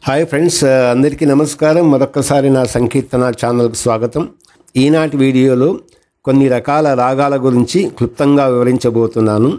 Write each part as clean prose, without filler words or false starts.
Hi friends, అందరికీ నమస్కారం. మరొక్కసారి నా సంకీర్తన ఛానల్కి స్వాగతం. ఈనాటి వీడియోలో కొన్ని రకాల రాగాల గురించి క్లుప్తంగా వివరించబోతున్నాను.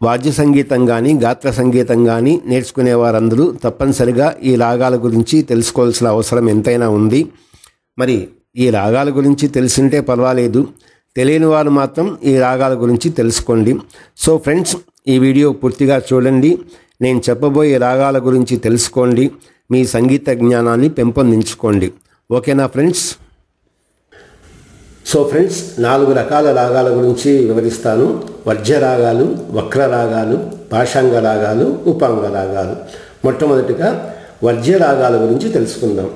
వాద్య సంగీతం కానీ గాత్ర సంగీతం కానీ నేర్చుకునే వారందరూ తప్పనిసరిగా ఈ రాగాల గురించి తెలుసుకోవాల్సిన అవసరం ఎంతైనా ఉంది. మరి ఈ రాగాల గురించి తెలిసింటే పర్వాలేదు, తెలియని వారు మాత్రం ఈ రాగాల గురించి తెలుసుకోండి. సో ఫ్రెండ్స్, ఈ వీడియో పూర్తిగా చూడండి. నేను చెప్పబోయే రాగాల గురించి తెలుసుకోండి, మీ సంగీత జ్ఞానాన్ని పెంపొందించుకోండి. ఓకేనా ఫ్రెండ్స్? సో ఫ్రెండ్స్, 4 రకాల రాగాల గురించి వివరిస్తాను. వర్జ్య రాగాలు, వక్ర రాగాలు, పాశాంగ రాగాలు, ఉపాంగ రాగాలు. మొట్టమొదటిగా వర్జ్య రాగాల గురించి తెలుసుకుందాం.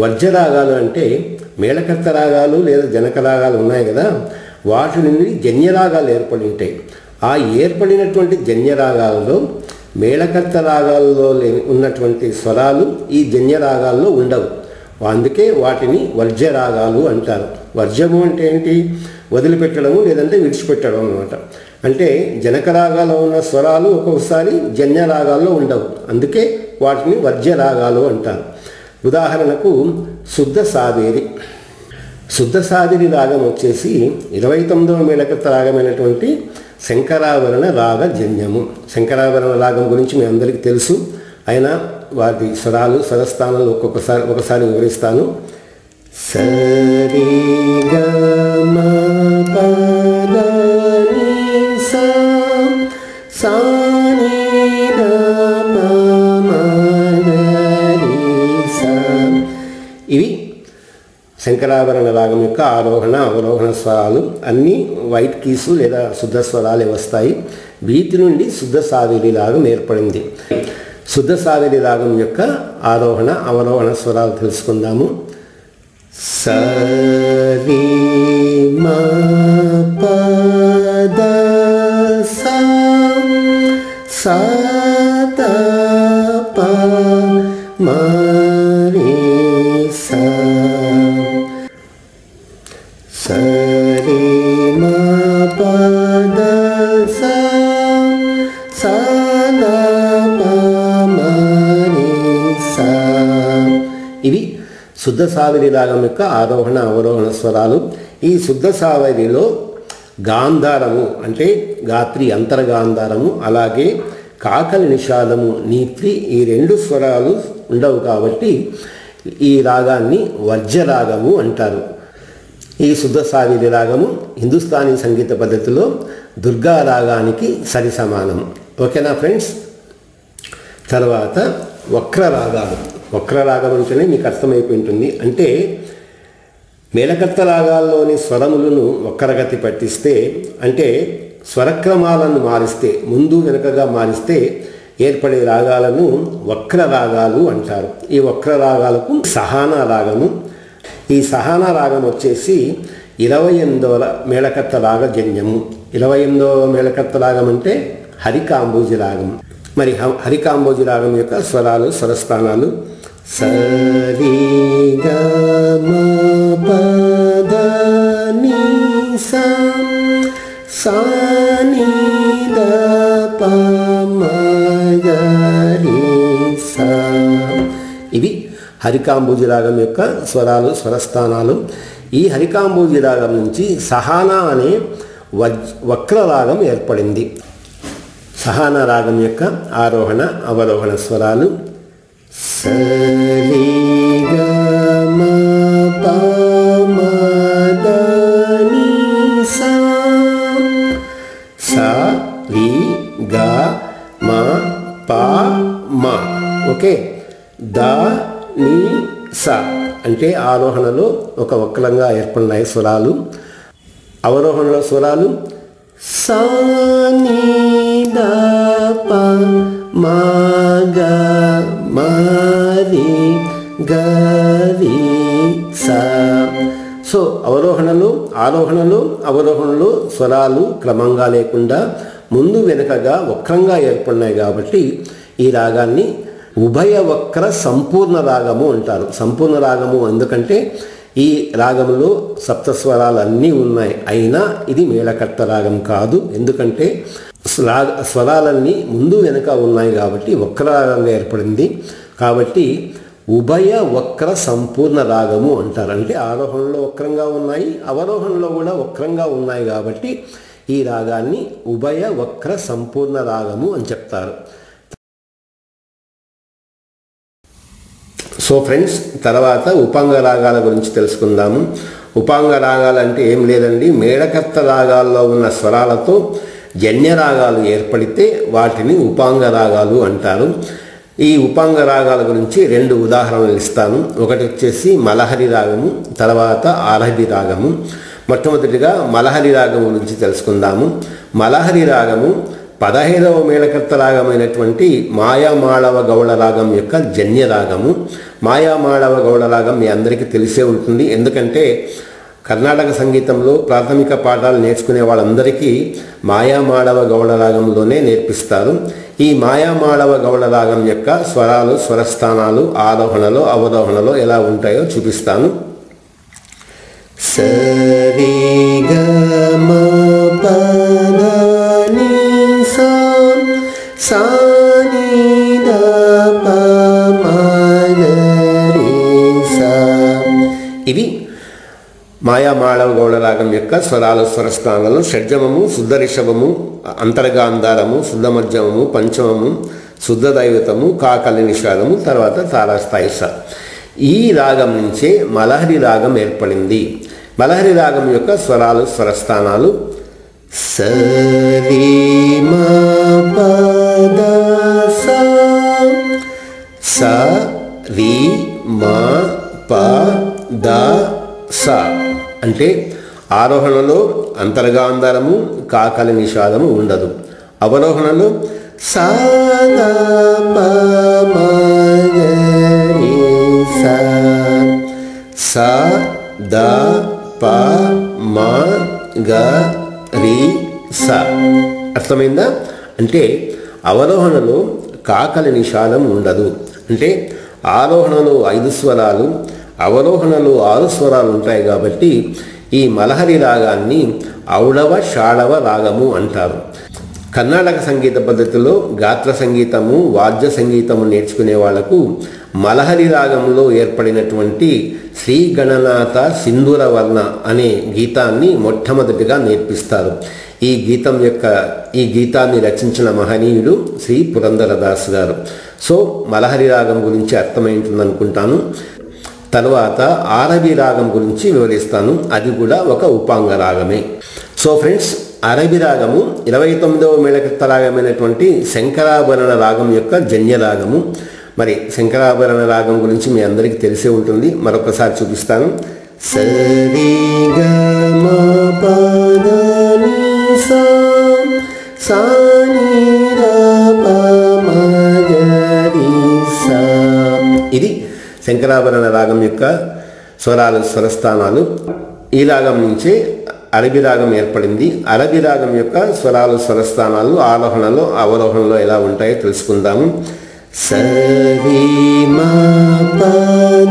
వర్జ్య రాగాలు అంటే మేళకర్త రాగాలు లేదా జనక రాగాలు ఉన్నాయి కదా, వాటి నుండి జన్య రాగాలు ఏర్పడి ఉంటాయి. ఆ ఏర్పడినటువంటి జన్య రాగాలలో మేళకర్త రాగాల్లో ఉన్నటువంటి స్వరాలు ఈ జన్య రాగాల్లో ఉండవు. అందుకే వాటిని వర్జ్య రాగాలు అంటారు. వర్జ్యము అంటే ఏంటి? వదిలిపెట్టడము లేదంటే విడిచిపెట్టడం అన్నమాట. అంటే జనక రాగాల్లో ఉన్న స్వరాలు ఒక్కొక్కసారి జన్య రాగాల్లో ఉండవు, అందుకే వాటిని వర్జ్య రాగాలు అంటారు. ఉదాహరణకు శుద్ధ సావేరి. శుద్ధ సావేరి రాగం వచ్చేసి 29వ మేళకర్త రాగమైనటువంటి శంకరాభరణ రాగ జన్యము. శంకరాభరణ రాగం గురించి మీ అందరికీ తెలుసు, అయినా వాటి స్వరాలు స్వరస్థానాలు ఒకసారి వివరిస్తాను. సరి గ మ ప ద ని సా సా ని ద ప మ ద ని సా. ఇవి శంకరాభరణ రాగం యొక్క ఆరోహణ అవరోహణ స్వరాలు. అన్నీ వైట్ కీసు లేదా శుద్ధ స్వరాలే వస్తాయి. వీటి నుండి శుద్ధ సావేరి రాగం ఏర్పడింది. శుద్ధ సావేరి రాగం యొక్క ఆరోహణ అవరోహణ స్వరాలు తెలుసుకుందాము. సరి మ ప ద సా సా ద ప మ రి సా. సరి మ ప ద సా సా ద ప మ రి సా. ఇవి శుద్ధ సావేరి రాగం యొక్క ఆరోహణ అవరోహణ స్వరాలు. ఈ శుద్ధ సావేరిలో గాంధారము అంటే గాత్రి అంతర్గాంధారము, అలాగే కాకలి నిషాదము నీత్రి, ఈ 2 స్వరాలు ఉండవు కాబట్టి ఈ రాగాన్ని వర్జ్య రాగము అంటారు. ఈ శుద్ధ సావేరి రాగము హిందుస్థానీ సంగీత పద్ధతిలో దుర్గా రాగానికి సరి సమానం. ఓకేనా ఫ్రెండ్స్? తర్వాత వక్ర రాగాలు. వక్ర రాగం అంటేనే మీకు అర్థమైపోయి ఉంటుంది. అంటే మేళకర్త రాగాల్లోని స్వరములను వక్రగతి పట్టిస్తే, అంటే స్వరక్రమాలను మారిస్తే, ముందు వెనుకగా మారిస్తే ఏర్పడే రాగాలను వక్ర రాగాలు అంటారు. ఈ వక్ర రాగాలకు సహానా రాగము. ఈ సహానా రాగం వచ్చేసి 28వ మేళకర్త రాగ జన్యము. 28వ మేళకర్త రాగం అంటే హరికాంబోజి రాగం. మరి హరికాంబోజి రాగం యొక్క స్వరాలు స్వరస్థానాలు సరి గ మ ప ద ని సా సా ని ద ప మ గ రి సా. ఇవి హరికాంబోజి రాగం యొక్క స్వరాలు స్వరస్థానాలు. ఈ హరికాంబోజి రాగం నుంచి సహానా అనే వక్ర రాగం ఏర్పడింది. సహానా రాగం యొక్క ఆరోహణ అవరోహణ స్వరాలు సరి గ మ ప మ ద ని సా సా రి గ మ ప మ. ఓకే, ద ని సా అంటే ఆరోహణలో ఒక వక్రంగా ఏర్పడినాయి స్వరాలు. అవరోహణలో స్వరాలు సా ని ద ప మ గ మ రి గ రి సా. సో అవరోహణలో ఆరోహణలో అవరోహణలో స్వరాలు క్రమంగా లేకుండా ముందు వెనుకగా వక్రంగా ఏర్పడినాయి కాబట్టి ఈ రాగాన్ని ఉభయ వక్ర సంపూర్ణ రాగము అంటారు. సంపూర్ణ రాగము ఎందుకంటే ఈ రాగంలో సప్తస్వరాలు అన్నీ ఉన్నాయి, అయినా ఇది మేళకర్త రాగం కాదు. ఎందుకంటే స్వరాలన్నీ ముందు వెనుక ఉన్నాయి కాబట్టి వక్ర రాగంగా ఏర్పడింది. కాబట్టి ఉభయ వక్ర సంపూర్ణ రాగము అంటారు. అంటే ఆరోహణలో వక్రంగా ఉన్నాయి, అవరోహణలో కూడా వక్రంగా ఉన్నాయి కాబట్టి ఈ రాగాన్ని ఉభయ వక్ర సంపూర్ణ రాగము అని చెప్తారు. సో ఫ్రెండ్స్, తర్వాత ఉపాంగ రాగాల గురించి తెలుసుకుందాము. ఉపాంగ రాగాలు అంటే ఏం లేదండి, మేళకర్త రాగాల్లో ఉన్న స్వరాలతో జన్య రాగాలు ఏర్పడితే వాటిని ఉపాంగ రాగాలు అంటారు. ఈ ఉపాంగ రాగాల గురించి 2 ఉదాహరణలు ఇస్తాను. ఒకటి వచ్చేసి మలహరి రాగము, తర్వాత ఆరభి రాగము. మొట్టమొదటిగా మలహరి రాగం గురించి తెలుసుకుందాము. మలహరి రాగము 15వ మేళకర్త రాగమైనటువంటి మాయామాళవ గౌళ రాగం యొక్క జన్య రాగము. మాయామాళవ గౌళ రాగం మీ అందరికీ తెలిసే ఉంటుంది, ఎందుకంటే కర్ణాటక సంగీతంలో ప్రాథమిక పాఠాలు నేర్చుకునే వాళ్ళందరికీ మాయామాళవ గౌళ రాగంలోనే నేర్పిస్తారు. ఈ మాయామాళవ గౌళ రాగం యొక్క స్వరాలు, స్వరస్థానాలు ఆరోహణలో అవరోహణలో ఎలా ఉంటాయో చూపిస్తాను. సరి గ మ ప ద ని సా సా ని ద ప మ గ రి సా. ఇవి మాయామాళవ గౌళ రాగం యొక్క స్వరాలు, స్వరస్థానాలు. షడ్జమము, శుద్ధ రిషభము, అంతర్గాంధారము, శుద్ధ మధ్యమము, పంచమము, శుద్ధ దైవతము, కాకలి నిషాదము, తర్వాత తారాస్థాయి స. ఈ రాగం నుంచే మలహరి రాగం ఏర్పడింది. మలహరి రాగం యొక్క స్వరాలు, స్వరస్థానాలు సరి మ ప ద సా స రి మ ప ద స. అంటే ఆరోహణలో అంతర్గాంధారము, కాకలి నిషాదము ఉండదు. అవరోహణలో సా ద ప మ గ రి సా సా ద ప మ గ రి స. అర్థమైందా? అంటే అవరోహణలో కాకలి నిషాదం ఉండదు. అంటే ఆరోహణలో 5 స్వరాలు, అవరోహణలో 6 స్వరాలు ఉంటాయి కాబట్టి ఈ మలహరి రాగాన్ని ఔడవ షాడవ రాగము అంటారు. కర్ణాటక సంగీత పద్ధతిలో గాత్ర సంగీతము, వాద్య సంగీతము నేర్చుకునే వాళ్లకు మలహరి రాగంలో ఏర్పడినటువంటి శ్రీ గణనాథ సింధూరవర్ణ అనే గీతాన్ని మొట్టమొదటిగా నేర్పిస్తారు. ఈ గీతాన్ని రచించిన మహనీయుడు శ్రీ పురంధరదాస్ గారు. సో మలహరి రాగం గురించి అర్థమైంటుంది అనుకుంటాను. తర్వాత ఆరభి రాగం గురించి వివరిస్తాను. అది కూడా ఒక ఉపాంగ రాగమే. సో ఫ్రెండ్స్, ఆరభి రాగము 29వ మేళకర్త రాగమైనటువంటి శంకరాభరణ రాగం యొక్క జన్య రాగము. మరి శంకరాభరణ రాగం గురించి మీ అందరికీ తెలిసే ఉంటుంది, మరొకసారి చూపిస్తాను. సరి గ మ ప ద ని సా సా ని ద ప మ గ రి సా. ఇది శంకరాభరణ రాగం యొక్క స్వరాలు, స్వరస్థానాలు. ఈ రాగం నుంచే అరబి రాగం ఏర్పడింది. అరబి రాగం యొక్క స్వరాలు, స్వరస్థానాలు ఆరోహణలో అవరోహణలో ఎలా ఉంటాయో తెలుసుకుందాము. సరి మ ప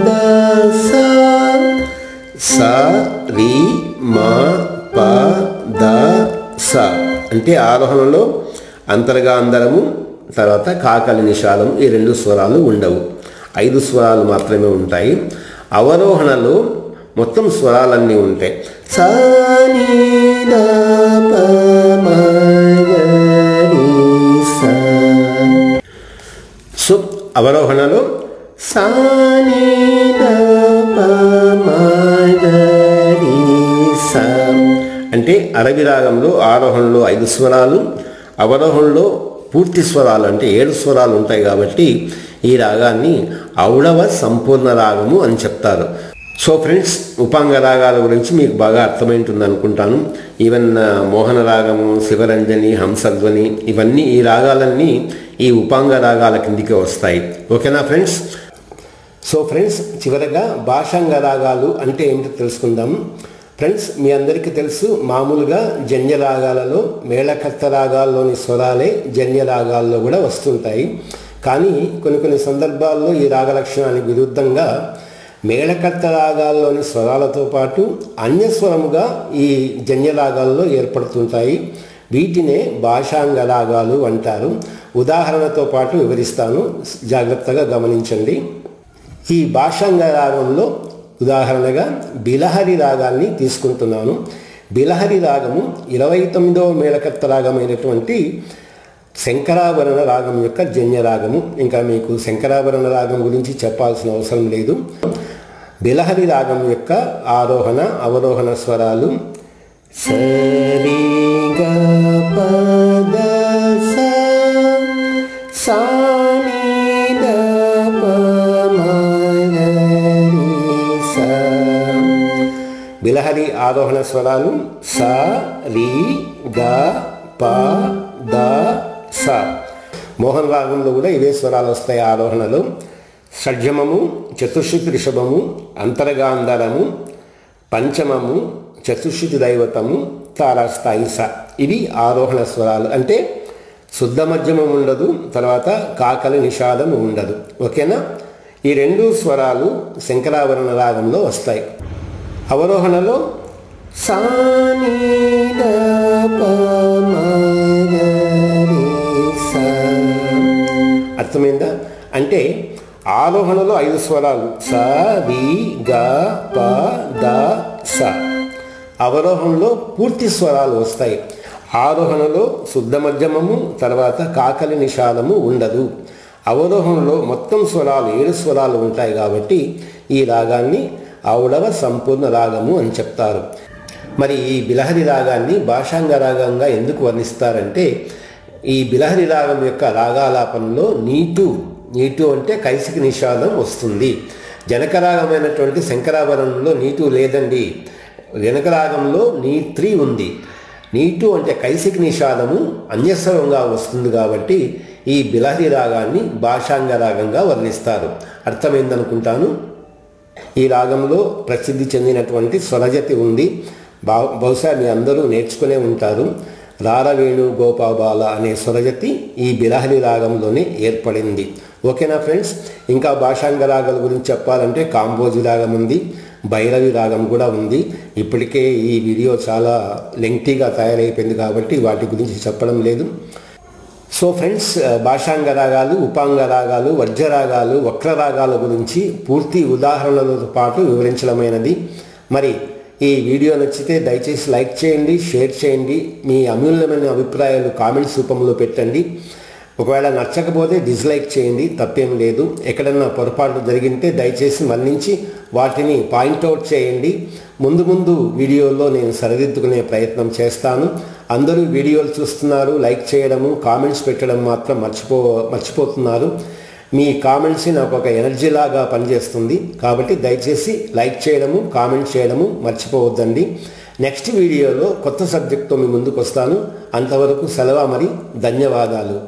ద సా సా రి మ ప ద సా. అంటే ఆరోహణలో అంతర్గాంధారము, తర్వాత కాకలి నిషాదము, ఈ 2 స్వరాలు ఉండవు. 5 స్వరాలు మాత్రమే ఉంటాయి. అవరోహణలో మొత్తం స్వరాలన్నీ ఉంటాయి. సా ని ద ప మ గ రి సా. సో అవరోహణలో సా ని ద ప మ గ రి సా. అంటే అరబి రాగంలో ఆరోహణలో 5 స్వరాలు, అవరోహణలో పూర్తి స్వరాలు అంటే 7 స్వరాలు ఉంటాయి కాబట్టి ఈ రాగాన్ని ఔడవ సంపూర్ణ రాగము అని చెప్తారు. సో ఫ్రెండ్స్, ఉపాంగ రాగాల గురించి మీకు బాగా అర్థమైంటుంది అనుకుంటాను. ఈవెన్ మోహన రాగము, శివరంజని, హంసధ్వని, ఇవన్నీ ఈ రాగాలన్నీ ఈ ఉపాంగ రాగాల కిందికి వస్తాయి. ఓకేనా ఫ్రెండ్స్? సో ఫ్రెండ్స్, చివరగా భాషాంగ రాగాలు అంటే ఏమిటో తెలుసుకుందాం. ఫ్రెండ్స్, మీ అందరికీ తెలుసు, మామూలుగా జన్య రాగాలలో మేళకర్త రాగాల్లోని స్వరాలే జన్య రాగాల్లో కూడా వస్తుంటాయి. కానీ కొన్ని సందర్భాల్లో ఈ రాగ లక్షణానికి విరుద్ధంగా మేళకర్త రాగాల్లోని స్వరాలతో పాటు అన్యస్వరముగా ఈ జన్య రాగాల్లో ఏర్పడుతుంటాయి. వీటినే భాషాంగ రాగాలు అంటారు. ఉదాహరణతో పాటు వివరిస్తాను, జాగ్రత్తగా గమనించండి. ఈ భాషాంగ రాగంలో ఉదాహరణగా బిలహరి రాగాన్ని తీసుకుంటున్నాను. బిలహరి రాగము 29వ మేళకర్త రాగమైనటువంటి శంకరాభరణ రాగం యొక్క జన్య రాగము. ఇంకా మీకు శంకరాభరణ రాగం గురించి చెప్పాల్సిన అవసరం లేదు. బిలహరి రాగం యొక్క ఆరోహణ అవరోహణ స్వరాలు సరి గ పద స సా ని ద ప మ గ రి స. బిలహరి ఆరోహణ స్వరాలు స రి గ ప ద స. మోహన్ రాగంలో కూడా ఇవే స్వరాలు వస్తాయి ఆరోహణలో. షడ్జమము, చతుశ్రుతి రిషభము, అంతరగాంధరము, పంచమము, చతుశ్రుతి దైవతము, తారాస్థాయి స. ఇవి ఆరోహణ స్వరాలు. అంటే శుద్ధ మధ్యమం ఉండదు, తర్వాత కాకలి నిషాదం ఉండదు. ఓకేనా? ఈ రెండు స్వరాలు శంకరాభరణ రాగంలో వస్తాయి. అవరోహణలో సా ని ద ప మ గ రి స. అర్థమైందా? అంటే ఆరోహణలో 5 స్వరాలు స రి గ ప ద స. అవరోహణలో పూర్తి స్వరాలు వస్తాయి. ఆరోహణలో శుద్ధ మధ్యమము, తర్వాత కాకలి నిషాదము ఉండదు. అవరోహణలో మొత్తం స్వరాలు 7 స్వరాలు ఉంటాయి. కాబట్టి ఈ రాగాన్ని ఔడవ సంపూర్ణ రాగము అని చెప్తారు. మరి ఈ బిలహరి రాగాన్ని భాషాంగ రాగంగా ఎందుకు వర్ణిస్తారంటే, ఈ బిలహరి రాగం యొక్క రాగాలాపనలో నీటు అంటే కైసిక నిషాదం వస్తుంది. జనక రాగమైనటువంటి శంకరాభరణంలో నీటు లేదండి. జనక రాగంలో నీత్రి ఉంది. నీటు అంటే కైసిక నిషాదము అన్యస్వరంగా వస్తుంది. కాబట్టి ఈ బిలహరి రాగాన్ని భాషాంగ రాగంగా వర్ణిస్తారు. అర్థమైందనుకుంటాను. ఈ రాగంలో ప్రసిద్ధి చెందినటువంటి స్వరజతి ఉంది. బహుశా మీ అందరూ నేర్చుకునే ఉంటారు. రారవేణు గోపాబాల అనే స్వరజతి ఈ బిలహరి రాగంలోనే ఏర్పడింది. ఓకేనా ఫ్రెండ్స్? ఇంకా భాషాంగ రాగాల గురించి చెప్పాలంటే కాంబోజి రాగం ఉంది, భైరవి రాగం కూడా ఉంది. ఇప్పటికే ఈ వీడియో చాలా లెంగ్తీగా తయారైపోయింది కాబట్టి వాటి గురించి చెప్పడం లేదు. సో ఫ్రెండ్స్, భాషాంగ రాగాలు, ఉపాంగ రాగాలు, వజ్ర రాగాలు, వక్ర రాగాల గురించి పూర్తి ఉదాహరణలతో పాటు వివరించడమైనది. మరి ఈ వీడియో నచ్చితే దయచేసి లైక్ చేయండి, షేర్ చేయండి. మీ అమూల్యమైన అభిప్రాయాలు కామెంట్స్ రూపంలో పెట్టండి. ఒకవేళ నచ్చకపోతే డిస్లైక్ చేయండి, తప్పేం లేదు. ఎక్కడన్నా పొరపాటు జరిగింటే దయచేసి మన్నించి వాటిని పాయింట్అవుట్ చేయండి. ముందు వీడియోలో నేను సరిదిద్దుకునే ప్రయత్నం చేస్తాను. అందరూ వీడియోలు చూస్తున్నారు, లైక్ చేయడము, కామెంట్స్ పెట్టడం మాత్రం మర్చిపోతున్నారు. మీ కామెంట్స్ నాకు ఒక ఎనర్జీ లాగా పనిచేస్తుంది. కాబట్టి దయచేసి లైక్ చేయడము, కామెంట్ చేయడము మర్చిపోవద్దండి. నెక్స్ట్ వీడియోలో కొత్త సబ్జెక్ట్తో మీ ముందుకు వస్తాను. అంతవరకు సెలవు. మరి ధన్యవాదాలు.